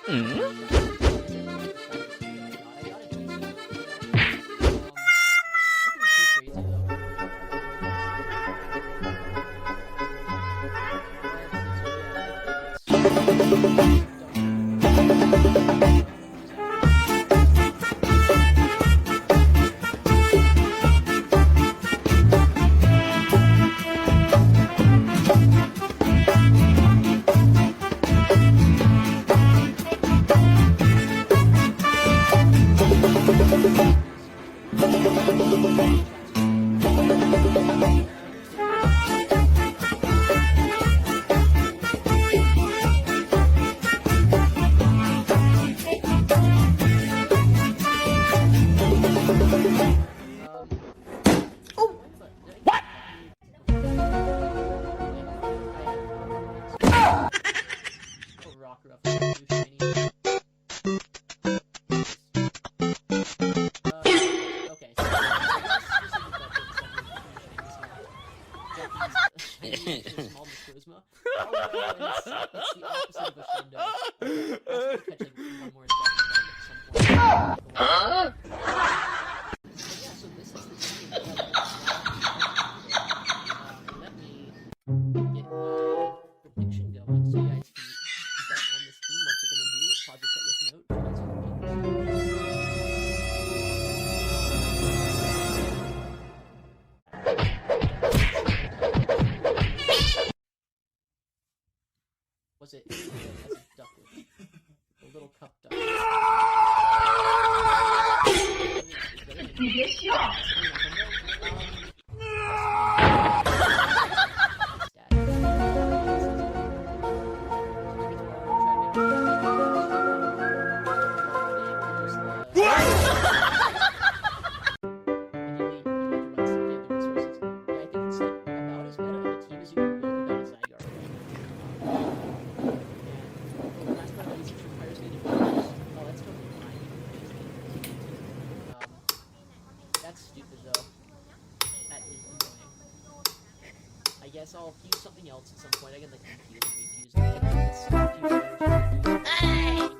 Was it as a duckling? A little cup duck. I'll use something else at some point. I can like confuse and refuse. Hey!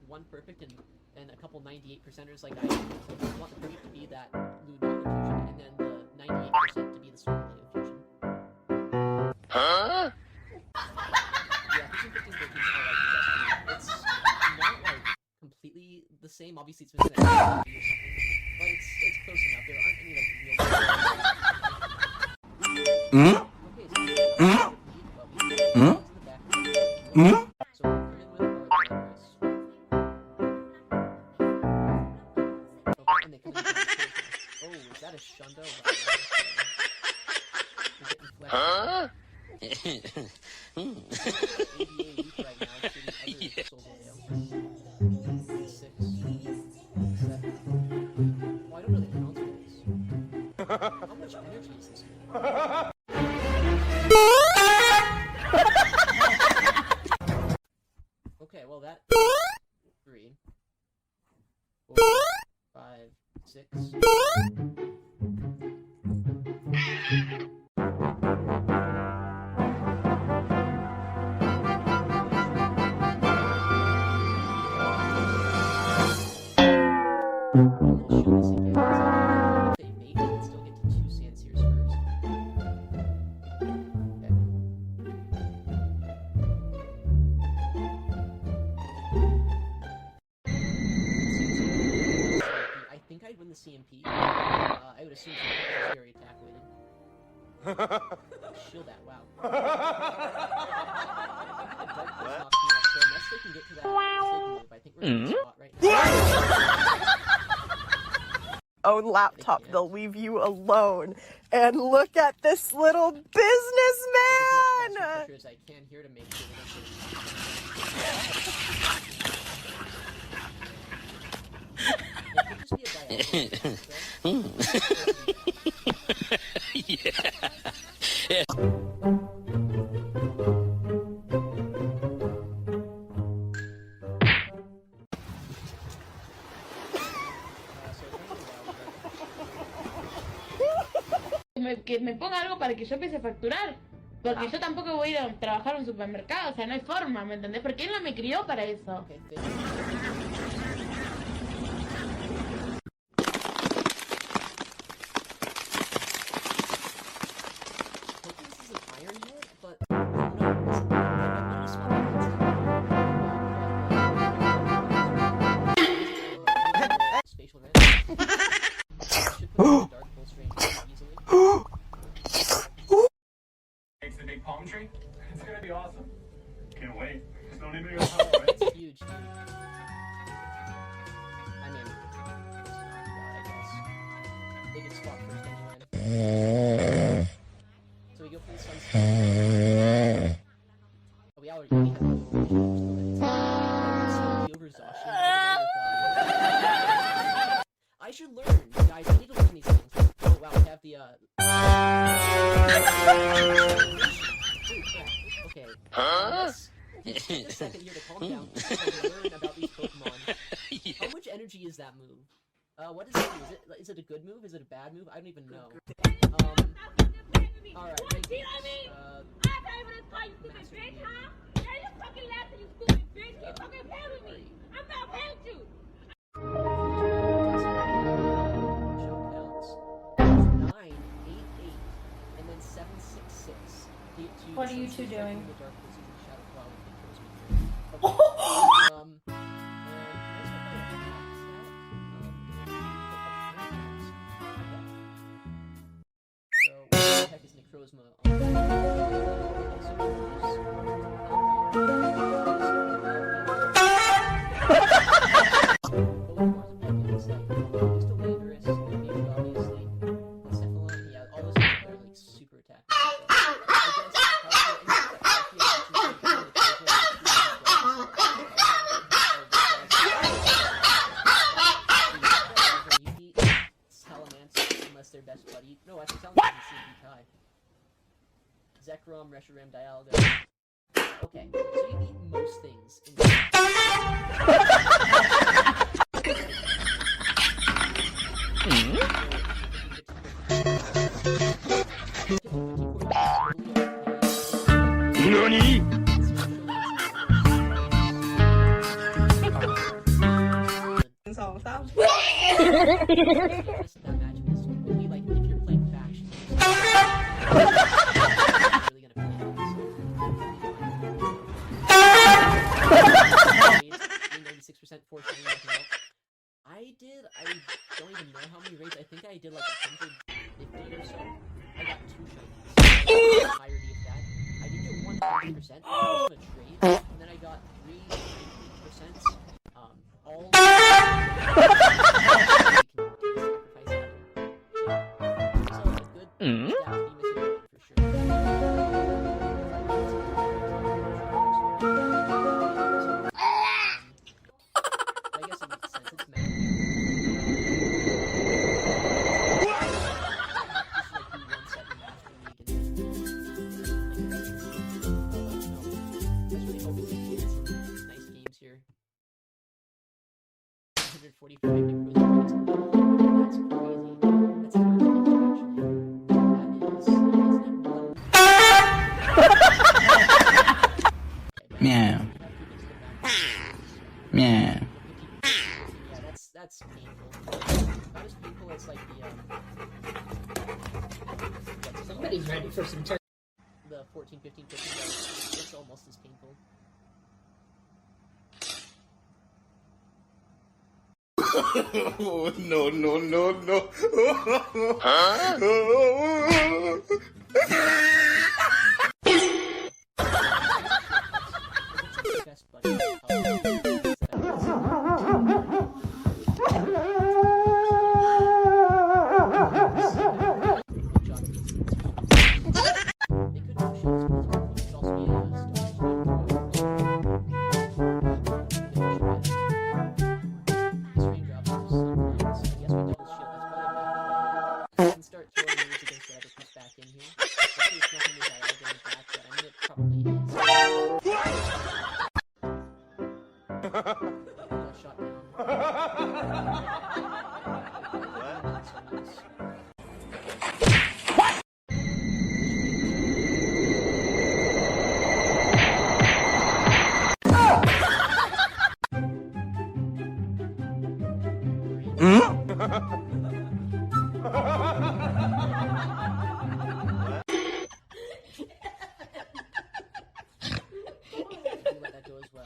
One perfect and a couple 98%ers like I want the perfect to be that Ludo fusion, and then the 98% to be the Circle fusion. Huh? Yeah, fusion 15 13 are like it's not like completely the same. Obviously, it's missing that or something, but it's close enough. There aren't any like real. Huh? Well, I don't really count this. How much energy is this? Okay, well that 3, 4, 5, 6. The CMP, I would assume some scary attack waiting. Shield that, wow. What? So unless they can get to that move, I think we're in the spot right now. Own laptop, they'll leave you alone. And look at this little businessman! As I can here to make sure that Que me ponga algo para que yo empiece a facturar. Porque yo tampoco voy a ir a trabajar en un supermercado, o sea, no hay forma, ¿me entendés? Porque él no me crió para eso. Okay, fit. Hopefully this isn't iron yet, but I don't know. It's spatial rent. Should put in dark pulse range easily. Makes the big palm tree. It's gonna be awesome. Can't wait. Just don't need me to go home, right? It's huge, dude. I mean, it's not too bad, I guess. They could spot first anyway. So we go for the sunset. Oh, we already have the overexhaustion. I should learn, guys. I need to learn these things. Oh wow, we have the Dude, crap. Okay. Let's take a second here to calm down and learn about these Pokemon. How much energy is that move? What is it? Is it a good move? Is it a bad move? I don't even know. Alright, rankings. Show counts. 9, 8, 8, and then 7, 6, 6. What are you two doing? The dark pulses and shadow claw with the crow's meter. And can I start by attack stat? So, what the heck is Necrozma super attack. Their best buddy. No, I can tell them the CP tie. Zekrom, Reshiram, Dialga. Okay, so you eat most things in NANI?! that magic is only like if you're playing faction. Really gonna play it. 96% force shiny nothing else. I don't even know how many raids. I think I did like 150 or so. I got 2 shinies. Entirety of that. I did get 100% of a trade, and then I got 3%. All here. 145 Necrozma. That's crazy. That's perfect, actually. Meow. Meow. Yeah, that's painful. Not as painful as like the Somebody's ready for some turkey. the 14, 15, 15. It's almost as painful. Oh, no, no, no, no. Huh? Best buddy. Yes, we Let that go as well.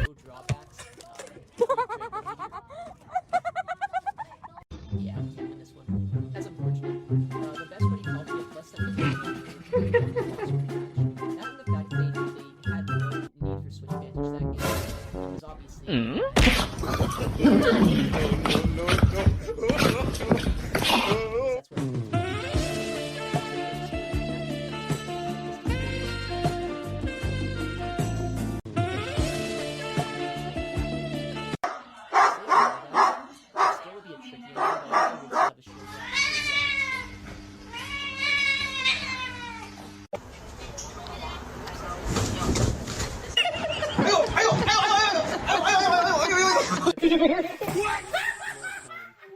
No drawbacks. Yeah, we can't win this one. That's unfortunate. The best one he called me at less than 50. Not the fact they had no need for switch advantage that game. Because obviously. That's where still would be a tricky one, but I would have a short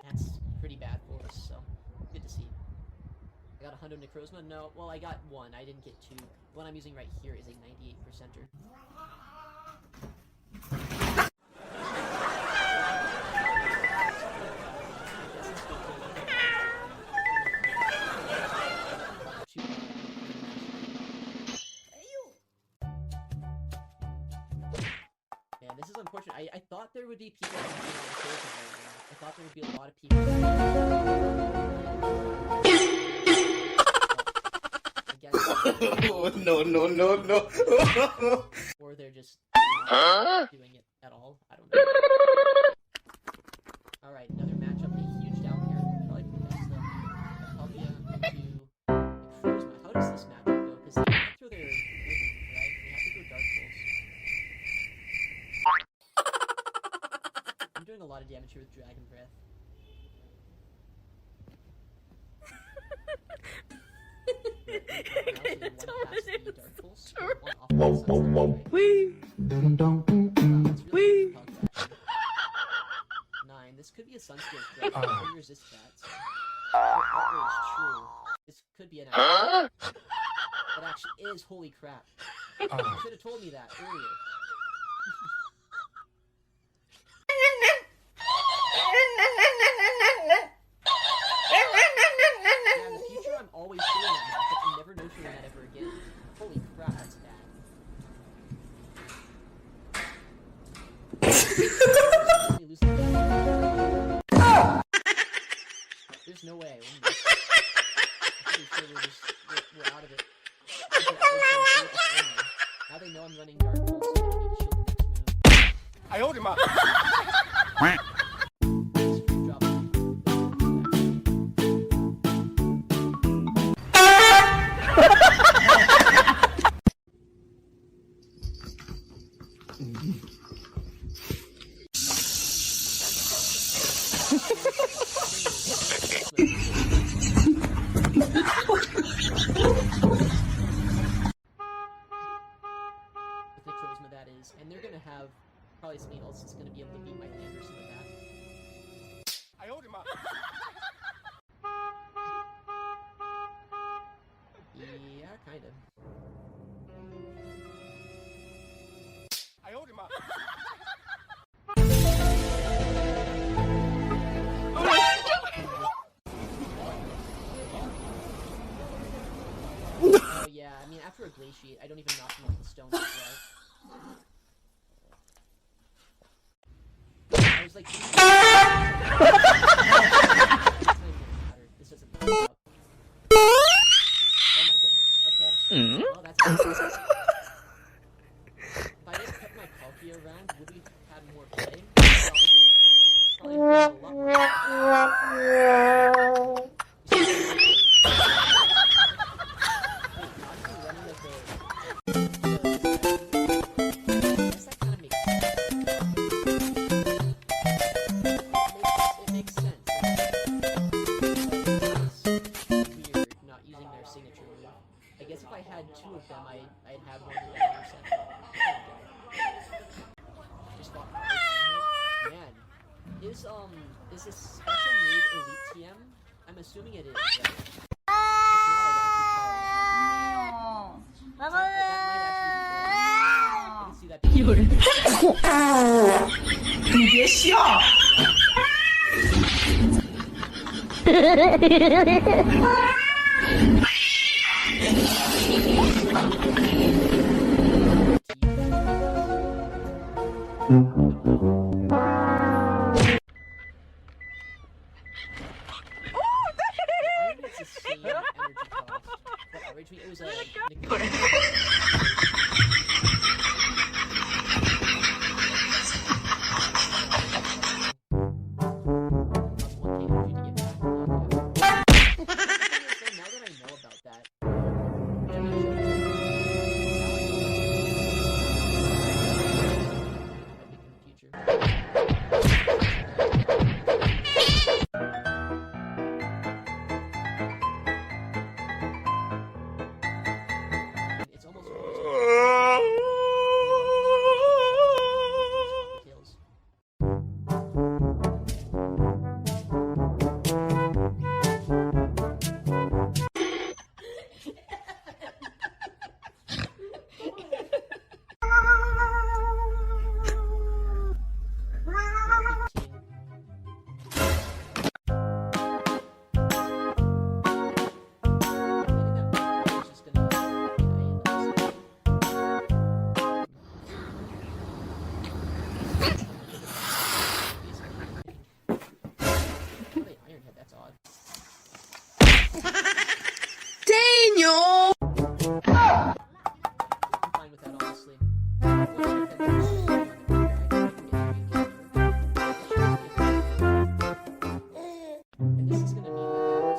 That's pretty bad for us, so good to see. I got 100 Necrozma? No, well I got one, I didn't get two. The one I'm using right here is a 98%er. Yeah, this is unfortunate. I thought there would be people on the field right now. I thought there would be a lot of people. Oh, no, no, no, no. Or they're just not doing it at all. I don't know. Alright, another matchup. A huge down here. Probably the best Palkia into Necrozma. How does this matchup go? Because they can't throw their Rhythm, right? They have to go Dark Pulse. I'm doing a lot of damage here with Dragon Breath. Nine. This could be a Sunscreen threat. I can resist that. Outrage, true. This could be an outrage. That actually is. Holy crap. You should have told me that earlier. Yeah, in the future, I'm always doing that matchup and never no-shooting that ever again. Holy crap, that's bad. There's no way. I'm pretty sure we're out of it. Now they know I'm running Dark Pulse, so they need to shield the next move. I owed him up. Necrozma, that is, and they're gonna have probably something else that's gonna be able to beat my land or something like that. I owed him up. Yeah, kind of. I owed him up. Oh yeah, I mean after a glaciate, I don't even knock him off the stone, right? I was like, it's not even gonna matter. This doesn't matter. Oh my goodness. Okay. Well, that's if I just kept my Palkia around, would we have had more play? Probably. Probably a lot more. two of them, I'd have more than 100%. Just fought man. Is this special move Elite TM? I'm assuming it is, right? If not, I'd actually try it. That might actually be good. I can see that being It's the same energy cost. What outraged me? It was now that I know about that, it's almost kills. Daniel! I'm fine with that, honestly. And this is gonna mean that